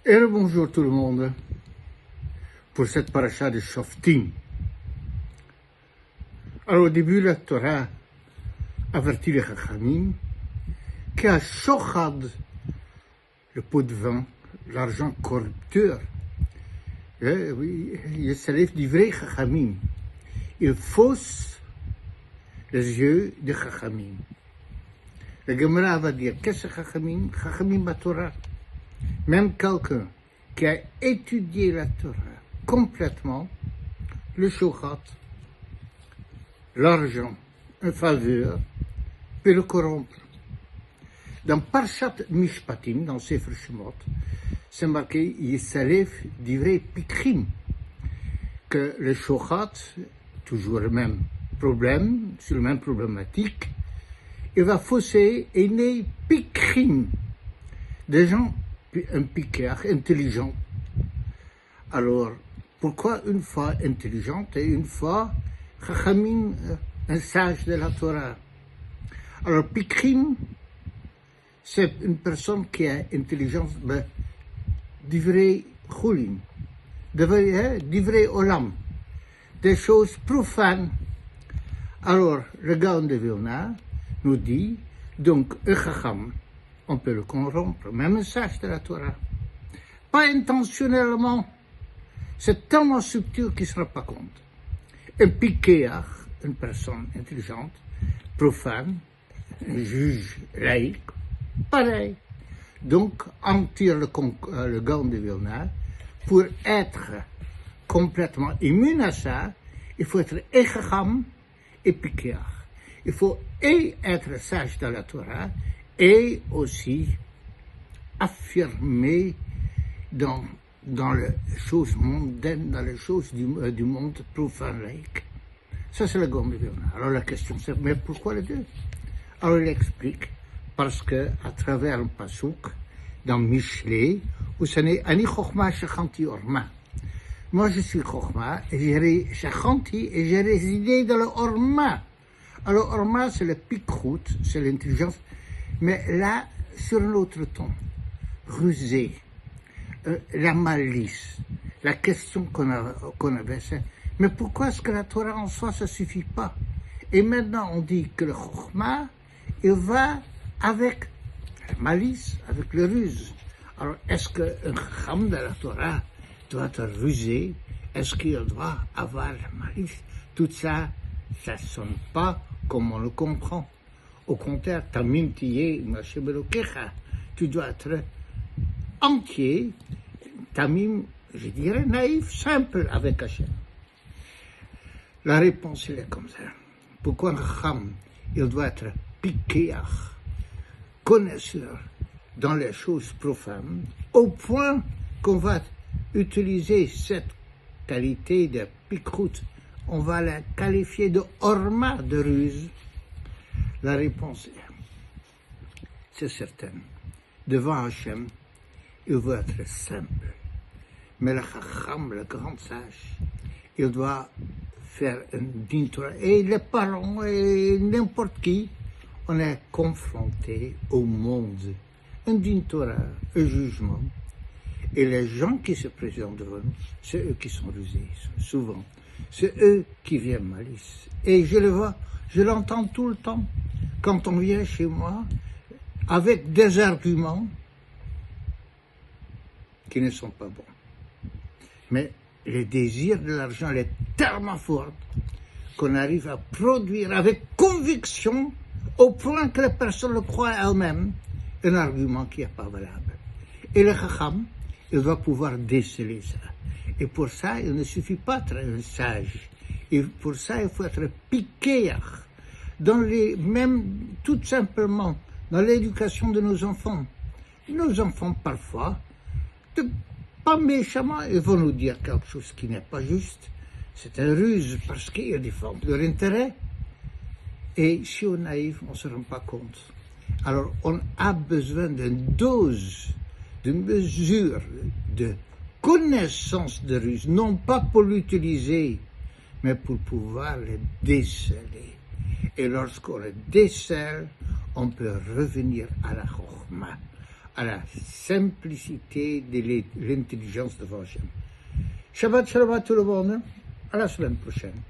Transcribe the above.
Et bonjour tout le monde pour cette paracha de Shoftim. Alors au début, la Torah avertit les Chachamim qu'à Shochad, le pot de vin, l'argent corrupteur, oui, il s'élève du vrai Chachamim. Il fausse les yeux des Chachamim. La Gemara va dire, qu'est-ce que Chachamim? Chachamim la Torah. Même quelqu'un qui a étudié la Torah complètement, le shochat, l'argent, une faveur, peut le corrompre. Dans Parshat Mishpatim, dans Sefer Shemot, c'est marqué Yisalev divrei pikrim, que le shochat, toujours le même problème, sur la même problématique, il va fausser et né pikrim, des gens un piqueur intelligent. Alors, pourquoi une fois intelligente et une fois chachamim, un sage de la Torah? Alors, pikrim, c'est une personne qui a intelligence d'ivrei chulim, d'ivrei olam, des choses profanes. Alors, le Gaon de Vilna nous dit, donc, un chacham, on peut le corrompre, même un sage de la Torah. Pas intentionnellement. C'est tellement subtil qu'il ne se rend pas compte. Un piqueur, une personne intelligente, profane, un juge laïque, pareil. Donc, en tire le Gaon de Vilna, pour être complètement immune à ça, il faut être et chacham et piqueur. Il faut et être sage de la Torah, et aussi affirmer dans les choses mondaines, dans les choses du monde profane laïque. Ça, c'est le Gaon de Vilna. Alors la question, c'est, mais pourquoi les deux? Alors il explique, parce que à travers un pasouk, dans Mishlei, où ce n'est Ani Chochma Shechanti Orma. Moi, je suis Chochma, et j'ai résidé dans le Orma. Alors Orma, c'est le piqueroute, c'est l'intelligence, mais là, sur un autre ton, rusé, la malice, la question qu'on avait, c'est, mais pourquoi est-ce que la Torah en soi, ça ne suffit pas? Et maintenant, on dit que le Chokhmah, il va avec la malice, avec le ruse. Alors, est-ce qu'un Chacham de la Torah doit être rusé? Est-ce qu'il doit avoir la malice? Tout ça, ça ne sonne pas comme on le comprend. Au contraire, tamim tiyeh Hashem Elokecha, tu dois être entier, tamim, je dirais naïf, simple avec Hashem. La réponse, elle est comme ça. Pourquoi un chacham, il doit être piquéach, connaisseur dans les choses profanes, au point qu'on va utiliser cette qualité de piqueroute, on va la qualifier de orma, de ruse. La réponse est, c'est certain. Devant Hachem, il veut être simple. Mais le Chacham, le grand sage, il doit faire un din Torah. Et les parents, et n'importe qui, on est confronté au monde. Un din Torah, un jugement. Et les gens qui se présentent devant nous, c'est eux qui sont rusés, souvent. C'est eux qui viennent malice. Et je le vois, je l'entends tout le temps. Quand on vient chez moi, avec des arguments qui ne sont pas bons. Mais le désir de l'argent est tellement fort qu'on arrive à produire avec conviction, au point que la personne le croit elle-même, un argument qui n'est pas valable. Et le Chacham, il va pouvoir déceler ça. Et pour ça, il ne suffit pas d'être un sage. Et pour ça, il faut être piquéach. Tout simplement, dans l'éducation de nos enfants. Nos enfants, parfois, pas méchamment, ils vont nous dire quelque chose qui n'est pas juste. C'est une ruse parce qu'ils défendent leur intérêt. Et si on est naïf, on ne se rend pas compte. Alors, on a besoin d'une dose, d'une mesure de connaissance de ruse, non pas pour l'utiliser, mais pour pouvoir le déceler. Et lorsqu'on le décèle, on peut revenir à la Chokhmah. à la simplicité de l'intelligence devant Hachem. Shabbat shalom à tout le monde. À la semaine prochaine.